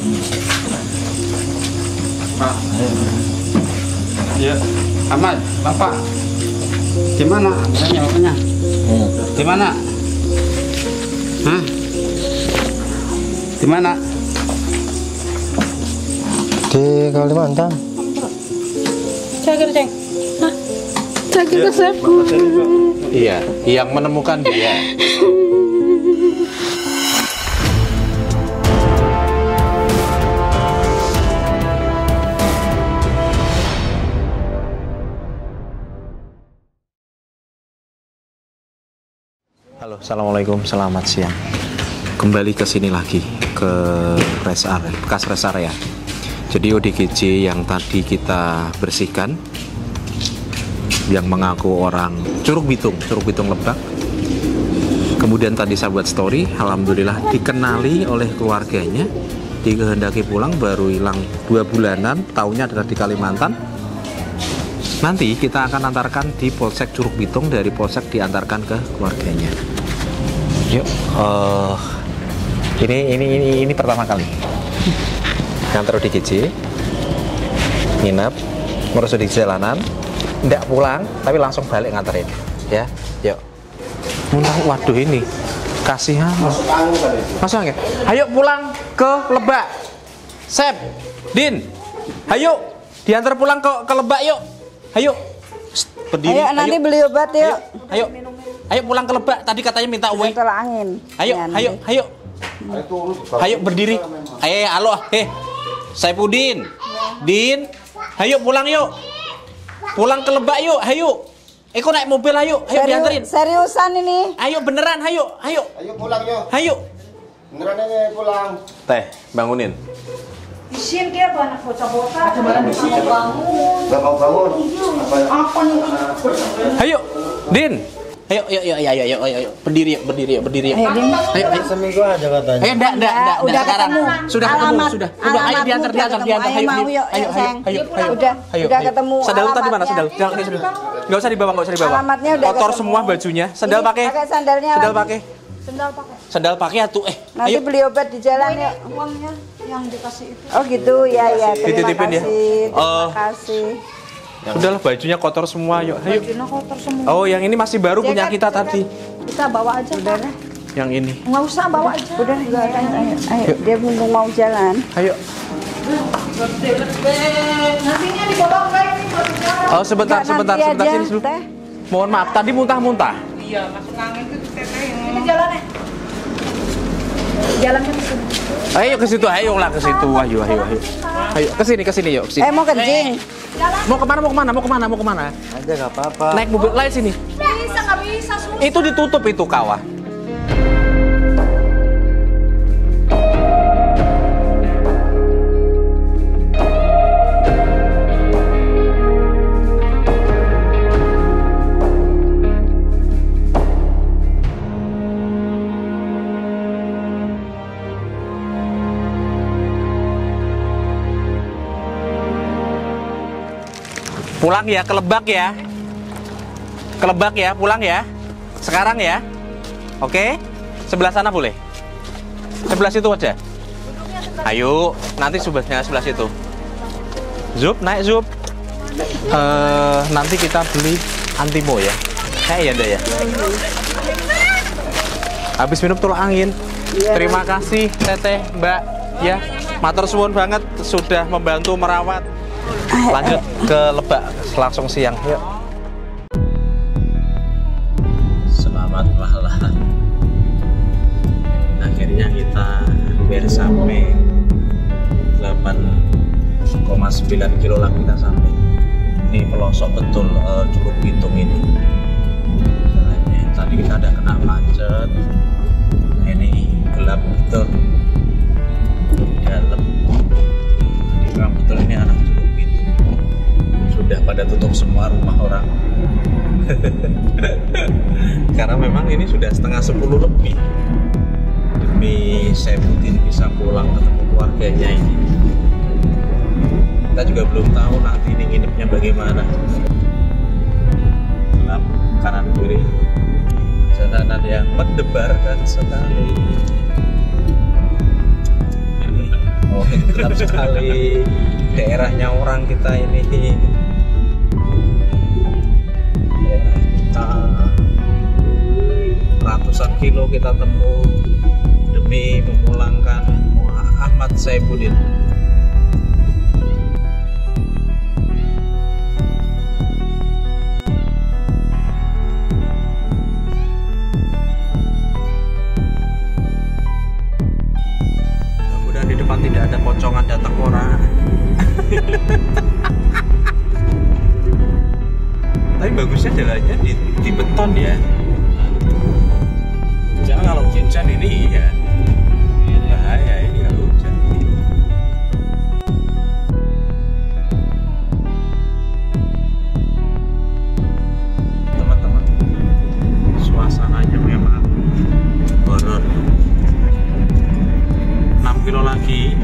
Pak. Ya, Ahmad, Bapak. Gimana? Jawabannya? Gimana? Hah? Gimana? Di Kalimantan. Cakir, Ceng. Hah? Cakir resepku. Iya, yang menemukan dia. Halo, assalamualaikum, selamat siang. Kembali ke sini lagi, ke rest area, bekas rest area. Jadi ODGJ yang tadi kita bersihkan, yang mengaku orang Curug Bitung Lebak. Kemudian tadi saya buat story, alhamdulillah dikenali oleh keluarganya, dikehendaki pulang, baru hilang 2 bulanan, tahunnya adalah di Kalimantan. Nanti kita akan antarkan di Polsek Curug Bitung, dari Polsek diantarkan ke keluarganya. Yuk, ini pertama kali ngantar ODGJ, nginep, ngurus di jalanan, ndak pulang, tapi langsung balik nganterin, ya. Yuk. Muntah, waduh ini kasihan. Masuk angin. Ayo pulang ke Lebak. Sep, Din, ayo diantar pulang ke Lebak yuk. Ayo. Berdiri. Ayo nanti beli obat yuk. Ayo pulang ke Lebak. Tadi katanya minta uang. Tolak angin. Ayo berdiri. Halo. Saipudin. Din. Ayo pulang yuk. Pulang ke Lebak yuk. Ayo. Kok naik mobil ayo. Ayo dianterin. Seriusan ini. Ayo beneran, ayo. Ayo pulang yuk. Ayo. Beneran aja pulang. Teh, bangunin. Isin dia anak bocah-bocah. Gak mau bangun. Apa nih? Ayo, Din. Ayo. Berdiri yuk. Ayo. Seminggu aja katanya. Enggak. Udah Sekarang. ketemu. Sudah ketemu, Alamat. sudah. Ayo diantar. Ayo mau yuk, Ayo. Udah ketemu. Sandal tadi mana? alamatnya. Sandal. Enggak usah dibawa. Alamatnya udah Kotor ketemu. semua bajunya. Sandal Ini pakai. Pakai sandalnya. Sandal lagi. pakai. Sandal pakai atuh. Nanti Ayo. beli obat di jalan yuk. Uangnya yang dikasih itu. Oh gitu ya. Terima Dititipin ya? kasih. Terima Oh. kasih. Udahlah bajunya kotor semua, yuk. Ayo. Bajunya kotor semua. Oh, yang ini masih baru punya kita tadi. Kita bawa aja. Udah lah. Yang ini. Nggak usah bawa aja. Udah ayo. Dia mumpung mau jalan. Ayo. Nantinya dibawa enggak ini buat jalan. Oh, sebentar Nanti aja, sini dulu. Teh. Mohon maaf, tadi muntah-muntah. Iya, masuk angin tuh teteh. Ini jalannya. Jalannya ke sini. Ayo ke situ, ayolah ke situ. Ayo. Ayo ke sini yuk, ke sini. Mau kencing. Mau kemana? Aja gak apa-apa. Naik mobil lain sini. Bisa nggak bisa susah. Itu ditutup itu kawah. Pulang ya, ke Lebak ya. Ke Lebak ya, pulang ya. Sekarang ya. Oke? Sebelah sana boleh? Sebelah situ aja. Ayo, nanti sebelah situ. Zup, naik Zup. Nanti kita beli Antimo ya. Ya ya. Habis minum tolak angin. Terima kasih Teteh, Mbak. Ya, matur suwun banget sudah membantu merawat. Lanjut ke Lebak langsung siang. Yuk. Selamat malam. Akhirnya kita hampir sampai 8,9 kilo lagi kita sampai. Ini pelosok betul Curug Bitung ini. Tadi kita ada kena macet. Ini gelap betul. Dalam. Terang betul ini anak Curug Bitung. Sudah pada tutup semua rumah orang. Karena memang ini sudah setengah 10 lebih. Demi Saipudin bisa pulang ketemu keluarganya ini. Kita juga belum tahu nanti ini nginepnya bagaimana. Gelap kanan kiri, jalanan yang mendebarkan sekali. Ini mantap sekali daerahnya orang kita ini. Daerah kita ratusan kilo kita tempuh demi memulangkan Ahmad Saifuddin. Mudah-mudahan di depan tidak ada pocongan data kora. Tapi bagusnya jalannya di beton ya. Jangan kalau hujan ini ya bahaya ini kalau hujan. Teman-teman, suasananya memang horor. 6 kilo lagi,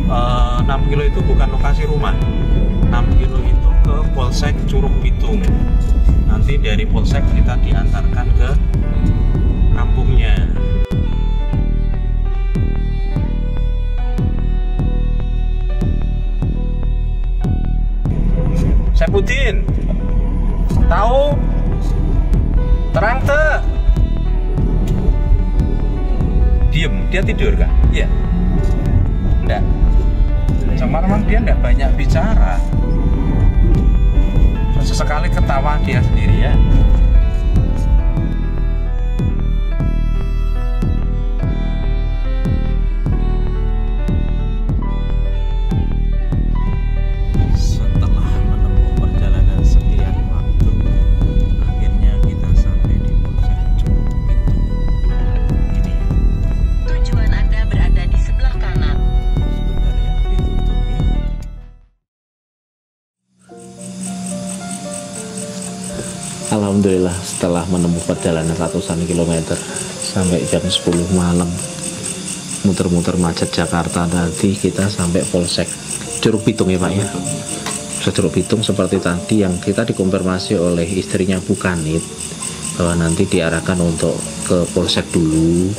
6 kilo itu bukan lokasi rumah. 6 kilo itu ke Polsek Curug Pitung. Nanti dari Polsek kita diantarkan ke kampungnya. Saifuddin, tahu? Terang tuh. Diem, dia tidur kah? Iya. Enggak. Cuma memang dia enggak banyak bicara. Sesekali ketawa dia sendiri ya. Setelah menempuh perjalanan sekian waktu, akhirnya kita sampai di Polsek Curug Pitung. Ini Tujuan Anda berada di sebelah kanan. sebentar ya, ditutup ya. Alhamdulillah setelah menempuh perjalanan ratusan kilometer sampai jam 10 malam muter-muter macet Jakarta, tadi kita sampai Polsek Curug Pitung ya Pak ya. Curug Pitung seperti tadi yang kita dikonfirmasi oleh istrinya Bu Kanit bahwa nanti diarahkan untuk ke Polsek dulu,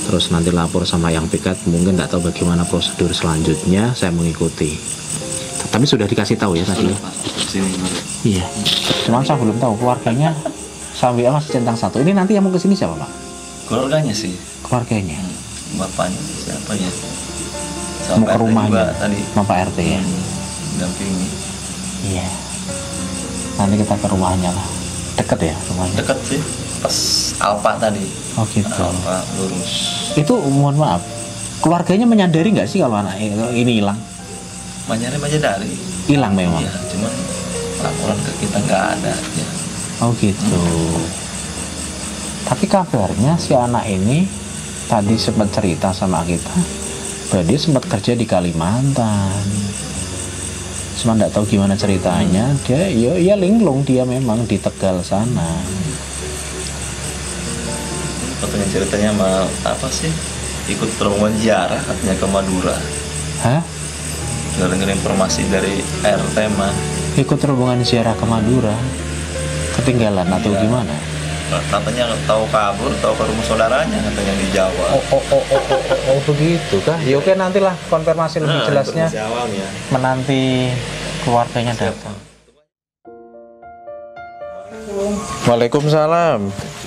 terus nanti lapor sama yang piket. Mungkin nggak tahu bagaimana prosedur selanjutnya, saya mengikuti. Tapi sudah dikasih tahu ya tadi. Iya. Cuman saya belum tahu keluarganya sampai Mas Centang 1. Ini nanti yang mau kesini siapa Pak? Keluarganya sih. Keluarganya. Bapaknya siapa ya? Mau ke rumahnya tadi. sama Pak RT ya. Dampingi. Iya. Nanti kita ke rumahnya lah. Deket ya rumahnya. Dekat sih. Pas Alfa tadi. Oh gitu. Alfa lurus. Itu mohon maaf. Keluarganya menyadari nggak sih kalau anak ini hilang? Menyadari. Hilang memang. Iya, cuman laporan ke kita nggak ada ya. Oh gitu. Tapi kabarnya si anak ini tadi sempat cerita sama kita bahwa dia sempat kerja di Kalimantan. Cuma nggak tahu gimana ceritanya. Dia ya linglung, dia memang di Tegal sana. Katanya ceritanya mal apa sih? Ikut rombongan ziarah katanya ke Madura. Hah? Dengar informasi dari RT mah. Ikut rombongan ziarah ke Madura? Ketinggalan atau gimana? Katanya tahu kabur, tahu ke rumah saudaranya katanya di Jawa. Oh begitu kah? Ya oke, nantilah konfirmasi lebih jelasnya Ya. menanti keluarganya datang. Waalaikumsalam.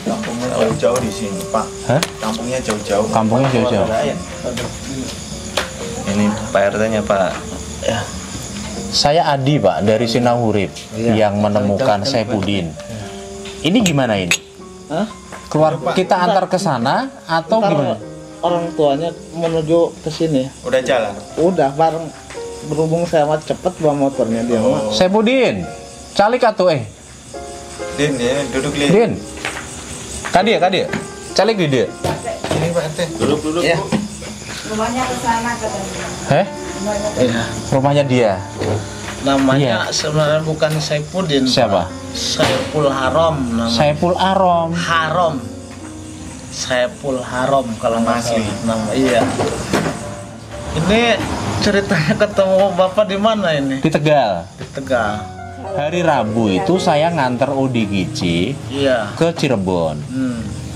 Kampungnya jauh-jauh di sini, Pak. Hah? Kampungnya jauh-jauh. Kampungnya jauh-jauh. Ini Pak RT-nya, Pak. Ya. Saya Adi Pak dari Sinahurip yang menemukan Saifuddin. Ini gimana ini? Hah? Keluar kita antar ke sana atau gimana? Orang tuanya menuju ke sini. Udah jalan. Udah bareng, berhubung saya mah cepet bawa motornya dia mah. Saifuddin, calik atuh Din, ya, duduk Lin. Din. Kadia, calik di dia. Ini Pak RT. Duduk. Ya. Rumahnya ke sana katanya. Iya. Rumahnya dia. Namanya sebenarnya bukan Saifuddin. Siapa? Saiful Haram namanya. Saiful Arom. Haram. Saiful Haram kalau nggak Asli. salah nama. Iya. Ini ceritanya ketemu Bapak di mana ini? Di Tegal. Di Tegal. Hari Rabu itu saya nganter ODGJ Iya. ke Cirebon.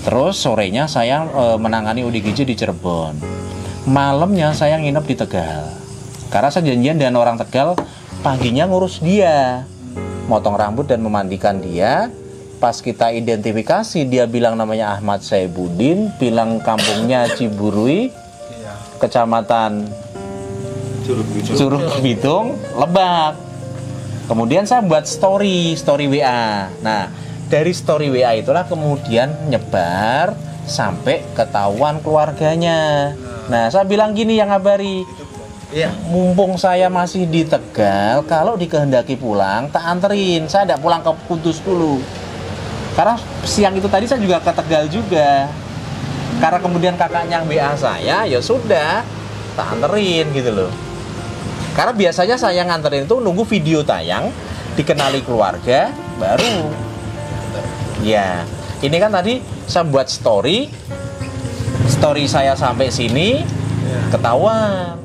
Terus sorenya saya menangani ODGJ di Cirebon. Malamnya saya nginep di Tegal. Karena saya janjian dengan orang Tegal, paginya ngurus dia, motong rambut dan memandikan dia. Pas kita identifikasi, dia bilang namanya Ahmad Saibuddin, bilang kampungnya Ciburui, kecamatan Curug Bitung, Lebak. Kemudian saya buat story WA. Nah, dari story WA itulah kemudian nyebar sampai ketahuan keluarganya. Nah, saya bilang gini yang ngabari, mumpung saya masih di Tegal, kalau dikehendaki pulang, tak anterin. Saya tidak pulang ke Kudus dulu. Karena siang itu tadi saya juga ke Tegal juga. Karena kemudian kakaknya WA saya, ya sudah, tak anterin gitu loh. Karena biasanya saya nganterin itu nunggu video tayang, dikenali keluarga, baru. Ya, ini kan tadi saya buat story saya sampai sini, ketahuan.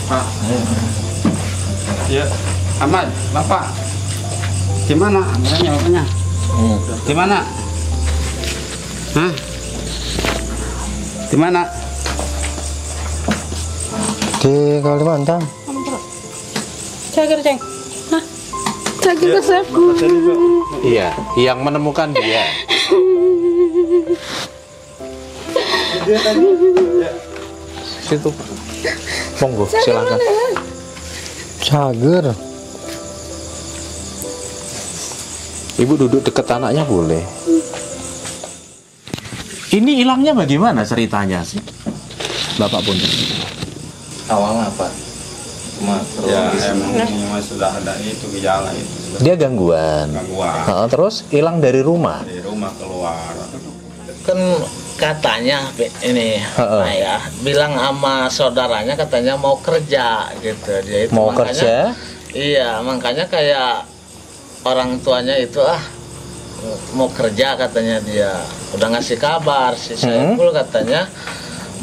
Pak. Ya, Ahmad, Bapak. Gimana? Ambilnya bapaknya. Gimana? Hah? Gimana? Di Kalimantan. Cagir, Ceng. Hah? Cagir kesaku. Iya, yang menemukan dia. Situ. Monggo, silakan. Cager. Ibu duduk dekat anaknya boleh. Ini hilangnya bagaimana ceritanya sih, Bapak Pun? Awalnya apa? Ya, emang sudah ada itu gejala itu. Dia gangguan. Terus hilang dari rumah. Dari rumah keluar. Kan katanya ini ya bilang sama saudaranya katanya mau kerja gitu. Dia itu Mau makanya, kerja? Iya, makanya kayak orang tuanya itu mau kerja katanya, dia udah ngasih kabar si Saiful katanya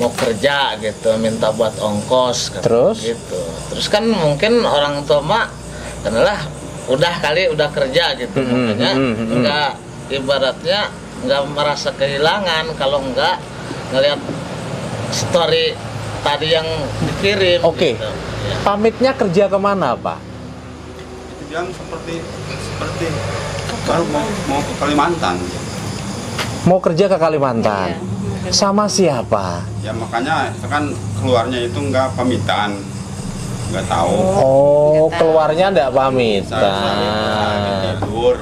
mau kerja gitu, minta buat ongkos katanya. Terus gitu. Terus kan mungkin orang tua mak kenalah udah kerja gitu, makanya enggak, ibaratnya nggak merasa kehilangan kalau nggak ngelihat story tadi yang dikirim. Oke. Gitu. Ya. Pamitnya kerja kemana, Pak? Itu bilang seperti baru mau ke Kalimantan. Mau kerja ke Kalimantan. Sama siapa? Ya makanya itu kan keluarnya itu nggak pamitan, nggak tahu. Oh, keluarnya nggak pamitan. Tidur.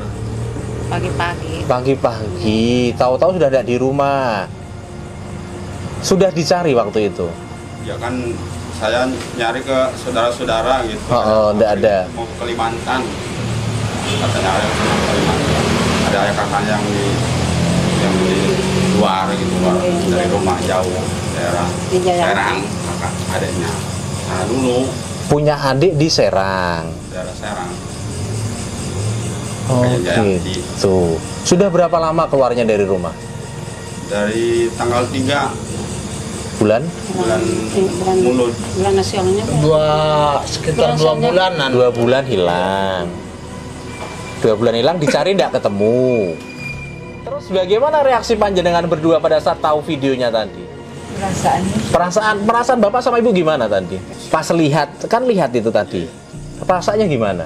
Pagi-pagi, tahu-tahu sudah ada di rumah. Sudah dicari waktu itu. Ya kan saya nyari ke saudara-saudara gitu. Enggak ada. Mau ke Kalimantan. Katanya ada ke Kalimantan. Ada ayah kakaknya yang di luar gitu, dari rumah jauh, daerah Serang, kakak adiknya. Nah dulu punya adik di Serang. Daerah Serang. Oh gitu. Sudah berapa lama keluarnya dari rumah? Dari tanggal 3 bulan mulut. Bulan nasionalnya sekitar 2 bulanan. 2 bulan hilang. 2 bulan hilang, dicari tidak ketemu. Terus bagaimana reaksi panjenengan berdua pada saat tahu videonya tadi? Perasaan Bapak sama Ibu gimana tadi? Pas lihat itu tadi. Perasaannya gimana?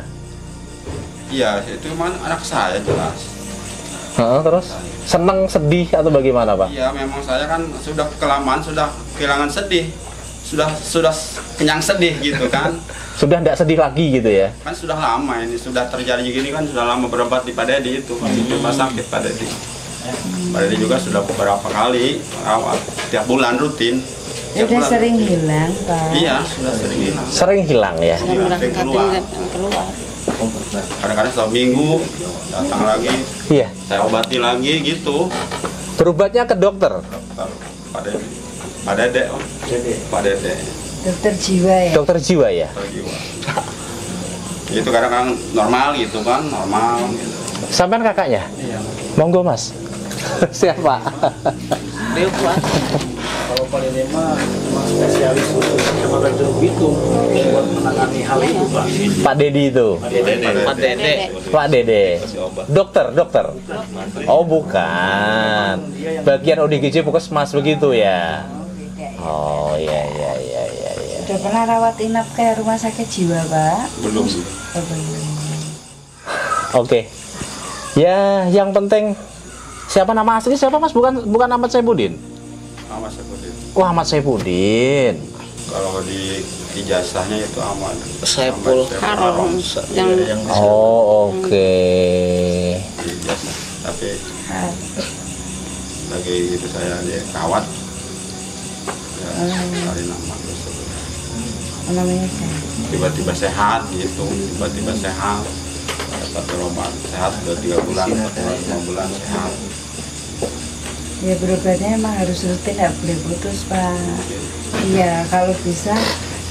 Iya, itu memang anak saya jelas. Terus senang, sedih atau bagaimana, Pak? Iya, memang saya kan sudah kelamaan, sudah kehilangan sedih, sudah kenyang sedih gitu kan. Sudah tidak sedih lagi gitu ya? Kan sudah lama ini, sudah terjadi gini kan, sudah lama berobat di Pak Dedi itu, di rumah sakit Pak Dedi. Pak Dedi juga sudah beberapa kali rawat, tiap bulan rutin. Sudah sering hilang, Pak. Iya, sudah sering hilang. Sering hilang ya? Sering keluar. Kadang-kadang setiap minggu datang lagi, iya, saya obati lagi gitu. Berobatnya ke dokter? Pak Dede. Dokter jiwa ya? Dokter jiwa ya? Dokter jiwa. Itu kadang-kadang normal gitu kan, normal gitu. Sampean kakaknya? Iya. Monggo Mas. Siapa? Kalau Pak Dede mah spesialis khusus Kecamatan Curug Bitung buat menangani hal itu, Pak. Pak Dedi itu? Pak Dede. Dokter? Oh bukan. Bagian ODGJ Puskesmas begitu ya? Oh iya. Udah pernah rawat inap ke rumah sakit jiwa, Pak? Belum. Oh, belum. Oke. Ya, yang penting siapa nama asli siapa Mas? Bukan Ahmad Saifuddin. Ahmad Saifuddin. Wah, Ahmad Saifuddin. Kalau di ijazahnya itu Ahmad Saiful Haram yang Oh, oke. di ijazah. Tapi lagi gitu saya dia kawat. Ya, kali nama tersebut. Namanya saya. Tiba-tiba sehat gitu, tiba-tiba sehat. Dapat berobat sehat 2-3 bulan, 4 bulan sehat. Ya berobatnya emang harus rutin, nggak boleh putus, Pak. Iya, kalau bisa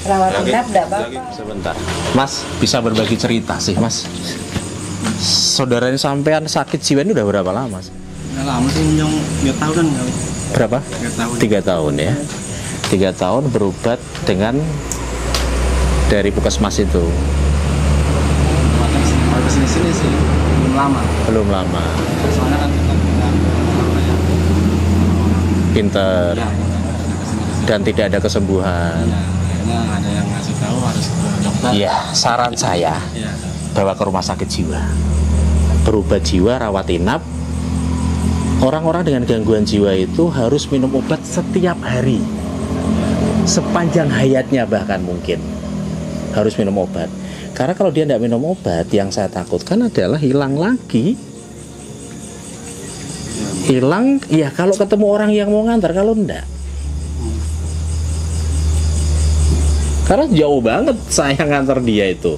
rawat inap nggak apa-apa. Sebentar. Mas, bisa berbagi cerita sih, Mas. Saudaranya sampean sakit jiwa ini udah berapa lama, Mas? Udah lama sih, 3 tahunan kali. Berapa? 3 tahun. 3 tahun ya. 3 tahun berobat dengan dari puskesmas itu. Kalau kesini sih belum lama. Belum lama. Soalnya kan kita Pinter. Dan tidak ada kesembuhan. kayaknya ada yang ngasih tahu harus ke dokter. Iya, saran saya bawa ke rumah sakit jiwa. Berobat jiwa, rawat inap. Orang-orang dengan gangguan jiwa itu harus minum obat setiap hari. Sepanjang hayatnya bahkan mungkin harus minum obat. Karena kalau dia tidak minum obat, yang saya takutkan adalah hilang lagi. Hilang, ya kalau ketemu orang yang mau ngantar, kalau enggak. Karena jauh banget saya ngantar dia itu.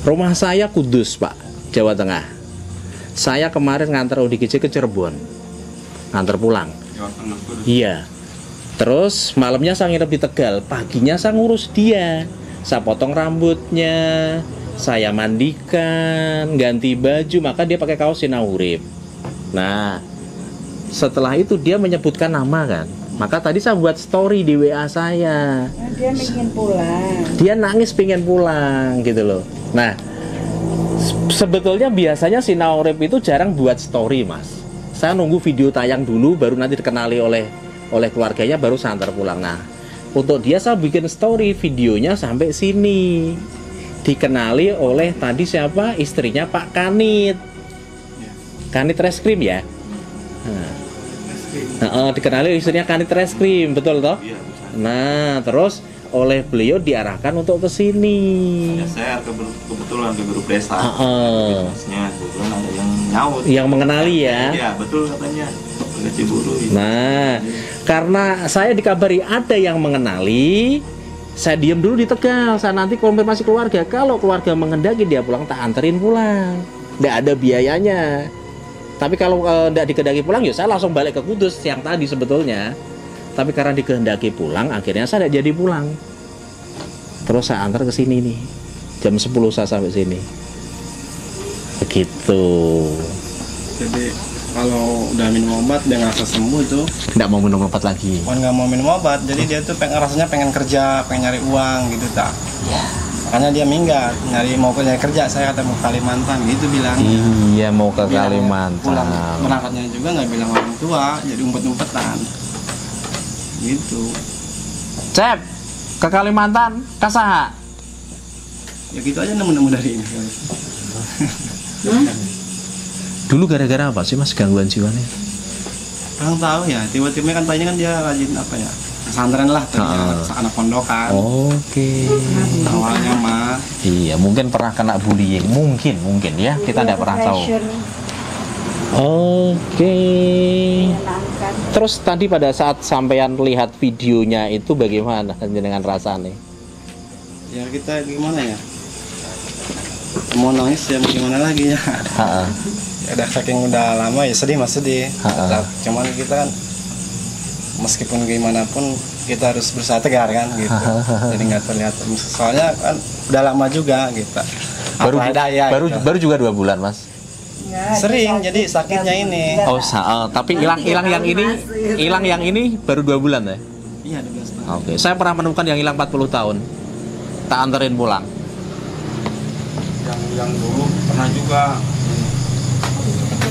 Rumah saya Kudus, Pak, Jawa Tengah. Saya kemarin ngantar ODGJ ke Cirebon, ngantar pulang. Iya. Terus malamnya saya nginep di Tegal, paginya saya ngurus dia. Saya potong rambutnya, saya mandikan, ganti baju, maka dia pakai kaos Sinahurip. Nah, setelah itu dia menyebutkan nama kan. Maka tadi saya buat story di WA saya. Dia ingin pulang. Dia nangis pengen pulang gitu loh. Nah, sebetulnya biasanya Sinahurip itu jarang buat story, Mas. Saya nunggu video tayang dulu, baru nanti dikenali oleh keluarganya, baru saya antar pulang. Nah, untuk dia saya bikin story videonya sampai sini. Dikenali oleh tadi siapa? Istrinya Pak Kanit. Kanit Reskrim ya. Dikenali istrinya Kanit Reskrim, betul toh? Nah, terus oleh beliau diarahkan untuk ke sini. Ya, saya kebetulan ke grup desa. Kebetulan ada yang nyaut. Yang mengenali ya. Iya, betul katanya. Ciburu. Nah, karena saya dikabari ada yang mengenali, saya diam dulu di Tegal. Saya nanti konfirmasi keluarga. Kalau keluarga mengendaki dia pulang, tak anterin pulang. Nggak ada biayanya. Tapi kalau nggak dikehendaki pulang, ya saya langsung balik ke Kudus yang tadi sebetulnya. Tapi karena dikehendaki pulang, akhirnya saya tidak jadi pulang. Terus saya antar ke sini nih. Jam 10 saya sampai sini. Begitu. Jadi kalau udah minum obat dia ngerasa sembuh itu nggak mau minum obat lagi. Nggak mau minum obat, jadi dia tuh rasanya pengen kerja, pengen nyari uang gitu tak. Ya. Makanya dia minggat, mau kerja. Saya kata mau ke Kalimantan gitu bilangnya. Iya, mau ke Kalimantan. Berangkatnya juga nggak bilang orang tua, jadi umpet-umpetan gitu. Cep, ke Kalimantan, kasaha. Ya gitu aja nemu-nemu dari ini. Dulu gara-gara apa sih Mas gangguan jiwanya? Kurang tahu ya, tiba-tiba kan tadinya kan dia rajin apa ya, pesantren lah, anak pondokan. Oke. Awalnya mah. Iya, mungkin pernah kena bullying, mungkin ya, kita tidak pernah tahu. Oke. Terus tadi pada saat sampean lihat videonya itu bagaimana dengan rasanya? Ya kita gimana ya? Mau nangis ya gimana lagi ya? Udah saking udah lama ya sedih mas sedih. Cuman kita kan meskipun gimana pun kita harus berusaha tegar kan gitu. Jadi nggak terlihat. Soalnya kan udah lama juga gitu. Baru juga 2 bulan Mas. Ya, sering jadi sakitnya ini. Oh, tapi hilang yang ini baru 2 bulan ya? Iya 12 tahun. Oke, saya pernah menemukan yang hilang 40 tahun. Tak anterin pulang. Yang dulu pernah juga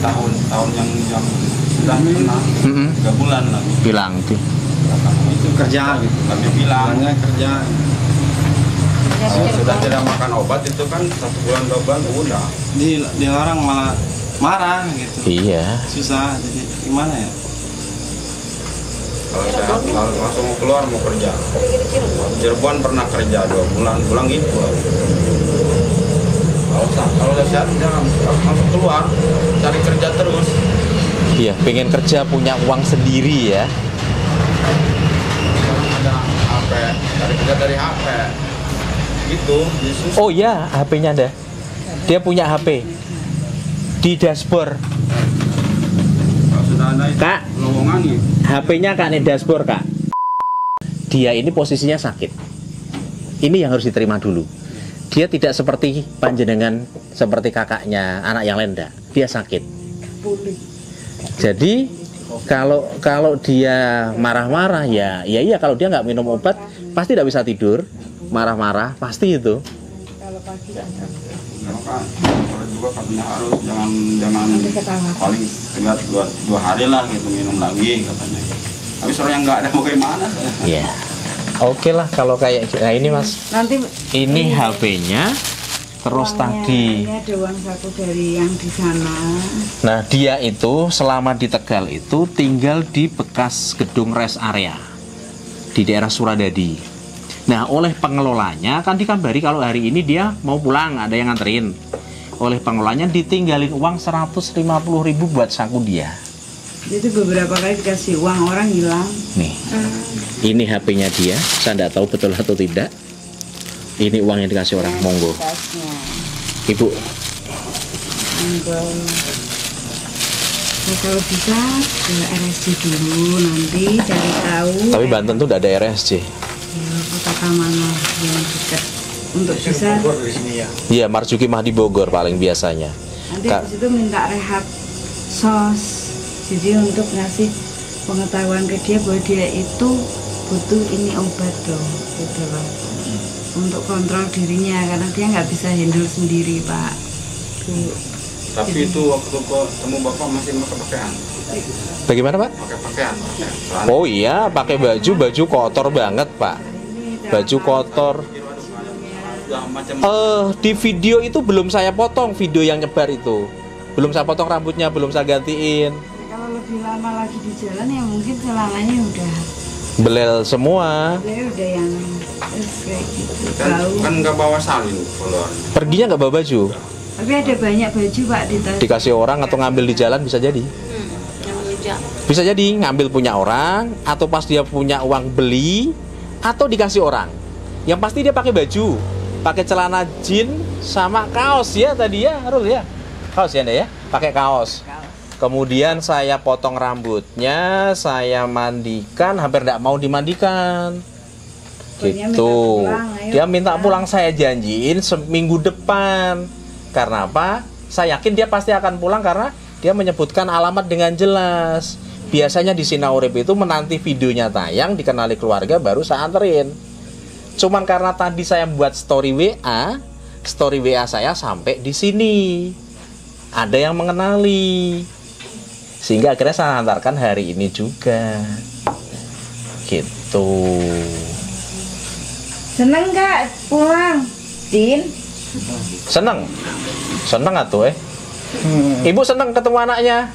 tahun yang sudah pernah 3 bulan lagi hilang tuh. itu kerja gitu. Kami bilang Bilangnya kerja. kalau sudah tidak makan obat itu kan 1 bulan 2 bulan udah. Dilarang malah marah gitu. Iya. Susah, jadi gimana ya? Kalau sehat langsung mau keluar mau kerja. Cirebon pernah kerja 2 bulan pulang gitu. Kalau udah sehat jangan langsung keluar cari kerja terus. Iya, pengen kerja punya uang sendiri ya. Ada HP, cari kerja dari HP. Gitu. Oh iya, HP-nya ada. Dia punya HP di dashboard. Kalau sudah ada itu Kak, lowongan nih. HP-nya Kak nih dashboard Kak. Dia ini posisinya sakit. Ini yang harus diterima dulu. Dia tidak seperti panjenengan, seperti kakaknya, anak yang lain enggak. Dia sakit. Jadi kalau dia marah-marah ya iya kalau dia nggak minum obat pasti tidak bisa tidur, marah-marah pasti itu. Kalau pagi Maka kalau juga katanya harus jangan paling tinggal 2 hari lah gitu minum lagi katanya. Tapi soalnya nggak ada bagaimana. Iya. Oke lah kalau kayak nah ini Mas. nanti Ini HP-nya terus tadi. ini ada uang saku dari yang di sana. Nah, dia itu selama di Tegal itu tinggal di bekas gedung rest area di daerah Suradadi. Nah, oleh pengelolanya kan dikabari kalau hari ini dia mau pulang, ada yang nganterin. Oleh pengelolanya ditinggalin uang 150.000 buat saku dia. Itu beberapa kali dikasih uang orang hilang. Nih, ini HP-nya dia. Saya tidak tahu betul atau tidak. Ini uang yang dikasih orang, monggo. Tasnya. Ibu, Monggo. Nah, kalau bisa ke RSJ dulu nanti cari tahu. tapi Banten tuh tidak ada RSJ. Ya, kota mana yang dekat untuk bisa. Iya, Marzuki Mahdi Bogor paling biasanya. Nanti di situ minta rehab sos. Jadi untuk ngasih pengetahuan ke dia bahwa dia itu butuh ini obat dong, gitu loh. Untuk kontrol dirinya karena dia nggak bisa handle sendiri Pak. Tapi itu waktu ketemu Bapak masih pakai pakaian. Bagaimana Pak? Pakai pakaian. Oh iya, pakai baju kotor banget Pak. Baju kotor. Di video itu belum saya potong, video yang nyebar itu. Belum saya potong rambutnya, belum saya gantiin. Kalau lebih lama lagi di jalan ya mungkin celananya udah Belel semua. dia udah yang kayak gitu. Kan nggak bawa salin keluar. Perginya nggak bawa baju. Tapi ada banyak baju Pak di tas. Dikasih orang atau ngambil di jalan bisa jadi. Bisa jadi ngambil punya orang atau pas dia punya uang beli atau dikasih orang. Yang pasti dia pakai baju, pakai celana jeans sama kaos ya tadi ya, harus ya. Kaos ya Anda ya, pakai kaos. Kemudian saya potong rambutnya, saya mandikan, hampir tidak mau dimandikan. Gitu. Dia minta pulang, saya janjiin seminggu depan. Karena apa? Saya yakin dia pasti akan pulang karena dia menyebutkan alamat dengan jelas. Biasanya di Sinaurip itu menanti videonya tayang, dikenali keluarga baru saya anterin. Cuman karena tadi saya buat story WA saya sampai di sini. Ada yang mengenali. Sehingga akhirnya saya antarkan hari ini juga. Gitu. Seneng nggak pulang, Din? Seneng? Seneng atuh Ibu seneng ketemu anaknya?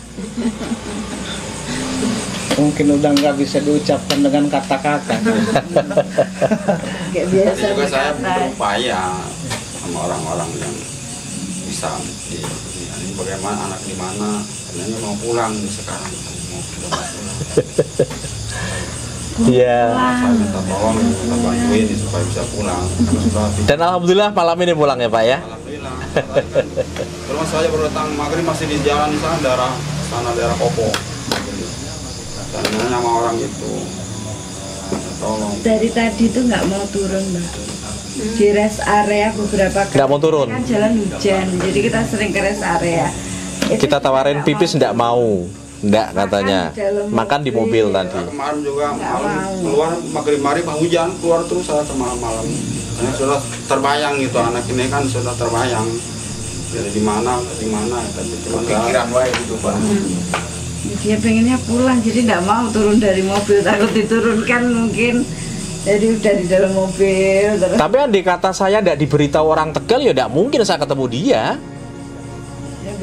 Mungkin udah nggak bisa diucapkan dengan kata-kata. Kayak biasa. Juga saya berupaya sama orang-orang yang bisa ini bagaimana anak di mana, katanya mau pulang nih sekarang mau pulang. Iya. Saya minta tolong, minta bantuin supaya bisa pulang. Dan alhamdulillah malam ini pulang ya Pak ya. Alhamdulillah. Terus saya baru datang maghrib masih di jalan di sana daerah Kopo. Dan sama orang itu. Tolong. Dari tadi tuh nggak mau turun Mbak. Di rest area beberapa kali. Nggak mau turun. Kan jalan hujan, jadi kita sering ke rest area. Kita tawarin pipis enggak mau. Enggak katanya. Makan di mobil tadi. Kemarin juga malam keluar maghrib hujan, keluar terus saya malam. Karena sudah terbayang gitu, anak ini kan sudah terbayang. Jadi di mana tadi cuma pikiran wae gitu Pak. Dia pengennya pulang, jadi nggak mau turun dari mobil, takut diturunkan mungkin. Jadi udah di dalam mobil. Terus. Tapi andai kata saya tidak diberitahu orang Tegal, ya tidak mungkin saya ketemu dia.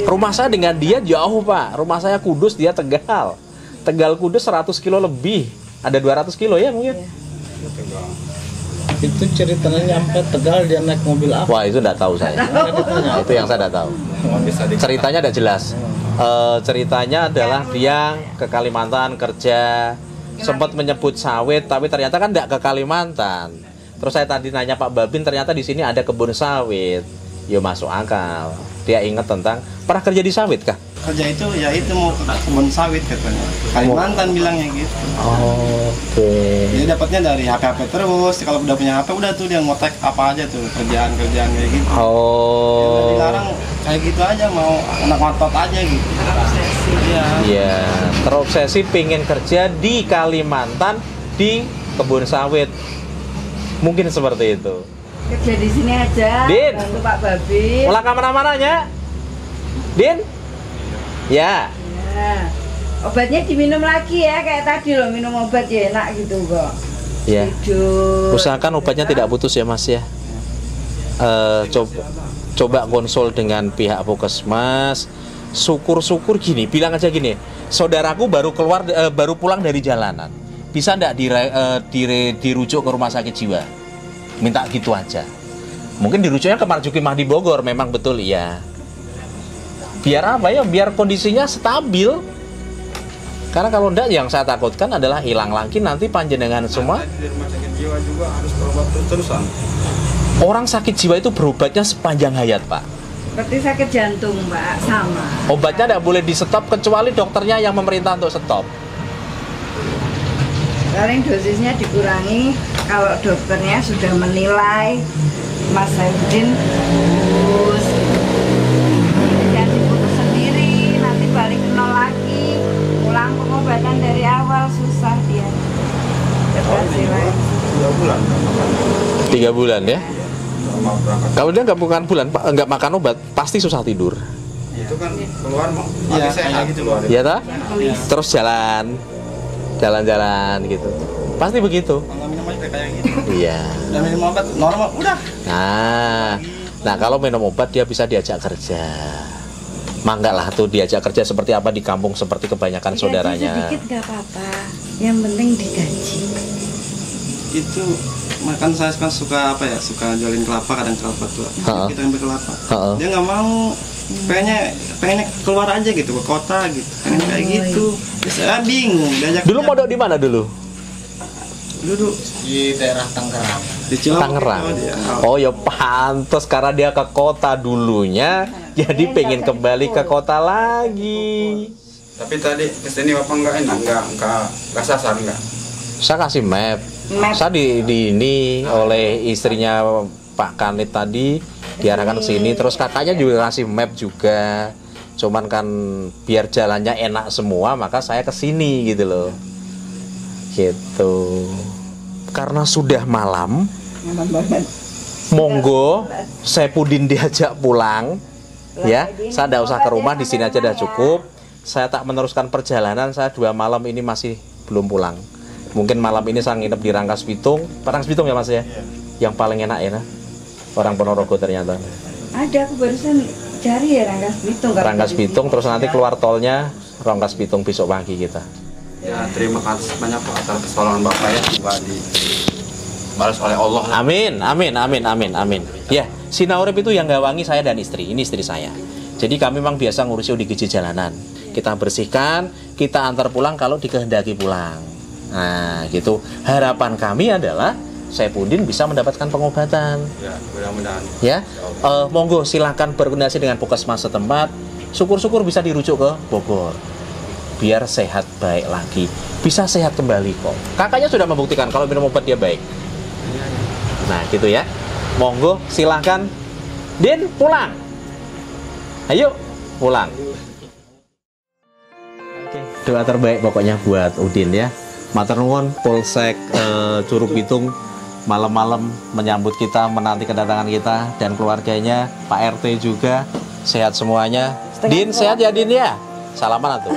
Rumah saya dengan dia jauh, Pak. Rumah saya Kudus, dia Tegal. Tegal Kudus 100 kilo lebih. Ada 200 kilo ya mungkin. Itu ceritanya nyampe Tegal dia naik mobil apa? Wah, itu tidak tahu saya. Itu yang saya tidak tahu. Ceritanya tidak jelas. Ceritanya adalah dia ke Kalimantan kerja, sempat menyebut sawit, tapi ternyata kan tidak ke Kalimantan. Terus saya tadi nanya Pak Babin, ternyata di sini ada kebun sawit. Ya masuk akal. Dia ingat tentang pernah kerja di sawit kah? Kerja itu ya itu mau ke kebun sawit katanya. Kalimantan bilangnya gitu. Oke. Jadi dapatnya dari HP terus. Kalau udah punya HP udah tuh dia ngotek apa aja tuh kerjaan kayak gitu. Oh. Dia dilarang kayak gitu aja, mau anak ngotot aja gitu. Iya. Iya, terobsesi pengen kerja di Kalimantan di kebun sawit. Mungkin seperti itu. Kerja di sini aja. Din. Bantu Pak Babin. Pulang kemana-mananya? Din? Ya. Ya. Obatnya diminum lagi ya, kayak tadi loh, minum obat ya enak gitu kok. Ya. Tidur. Usahakan obatnya tidak putus ya Mas ya. Coba konsul dengan pihak puskesmas. Syukur-syukur gini, bilang aja gini. Saudaraku baru pulang dari jalanan. Bisa enggak dirujuk ke rumah sakit jiwa? Minta gitu aja. Mungkin dirujuknya ke Marzuki Mahdi Bogor, memang betul iya. Biar apa ya? Biar kondisinya stabil. Karena kalau enggak, yang saya takutkan adalah hilang lagi nanti panjenengan semua. Di rumah sakit jiwa juga harus berobat terus-terusan. Orang sakit jiwa itu berobatnya sepanjang hayat, Pak. Seperti sakit jantung, Pak, sama. Obatnya tidak boleh di stop kecuali dokternya yang memerintah untuk stop. Paling dosisnya dikurangi kalau dokternya sudah menilai Mas Saifudin terus. Jangan diputus sendiri, nanti balik ke nol lagi. Ulang pengobatan dari awal susah dia. Keberhasilan. 3 bulan. 3 bulan ya? Kalau dia nggak makan obat, pasti susah tidur. Itu kan keluar mau sehat gitu loh. Iya tak? Terus jalan-jalan gitu. Pasti begitu. Kalau minum aja kayak gitu. Iya. Udah minum obat normal, udah. Nah kalau minum obat dia bisa diajak kerja. Mangga lah tuh diajak kerja seperti apa di kampung seperti kebanyakan saudaranya. Sedikit nggak apa-apa, yang penting digaji. Itu makan saya kan suka apa ya, suka jualin kelapa, kadang kelapa tua. Kita ambil kelapa. Dia nggak mau, pengennya keluar aja gitu ke kota gitu, pengen kayak gitu. Saya bingung. Dulu modal di mana dulu? Dulu Di daerah Tangerang. di Cilowo. Tangerang. Oh ya pantas karena dia ke kota dulunya, jadi pengen kembali ke kota lagi. Tapi tadi kesini Bapak enggak sasar enggak? Saya kasih map. Saya di ini oleh istrinya Pak Kanit tadi diarahkan ke sini, terus kakaknya juga kasih map juga. Cuman kan biar jalannya enak semua, maka saya ke sini gitu loh. Gitu. Karena sudah malam, monggo Saipudin diajak pulang. Ya, saya tidak usah ke rumah, di sini aja udah cukup. Saya tak meneruskan perjalanan, saya 2 malam ini masih belum pulang. Mungkin malam ini saya nginep di Rangkas Bitung. Rangkas Bitung ya Mas ya? Yang paling enak ya, nah? Orang Ponorogo ternyata. Ada, aku barusan cari ya Rangkas Bitung. Rangkas Bitung, terus nanti keluar tolnya Rangkas Bitung besok pagi kita. Ya terima kasih banyak Pak atas pertolongan Bapak ya, semoga dibalas oleh Allah. Amin, amin, amin, amin, amin. Ya, Sinaurip itu yang gawangi saya dan istri. Ini istri saya. Jadi kami memang biasa ngurusi ODGJ jalanan. Kita bersihkan, kita antar pulang kalau dikehendaki pulang. Nah, gitu. Harapan kami adalah Saipudin bisa mendapatkan pengobatan. Ya, mudah-mudahan. Ya, monggo silakan berkoordinasi dengan puskesmas setempat. Syukur-syukur bisa dirujuk ke Bogor. Biar sehat baik lagi. Bisa sehat kembali kok. Kakaknya sudah membuktikan kalau minum obat dia baik. Nah, gitu ya. Monggo silakan. Din, pulang. Ayo, pulang. Doa terbaik pokoknya buat Udin ya. Matur nuwun Polsek Curug Bitung malam-malam menyambut kita, menanti kedatangan kita dan keluarganya, Pak RT juga sehat semuanya. Din sehat ya Din ya. Salaman atuh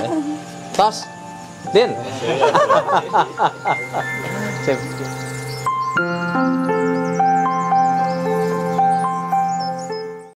Tos. Din. Sip.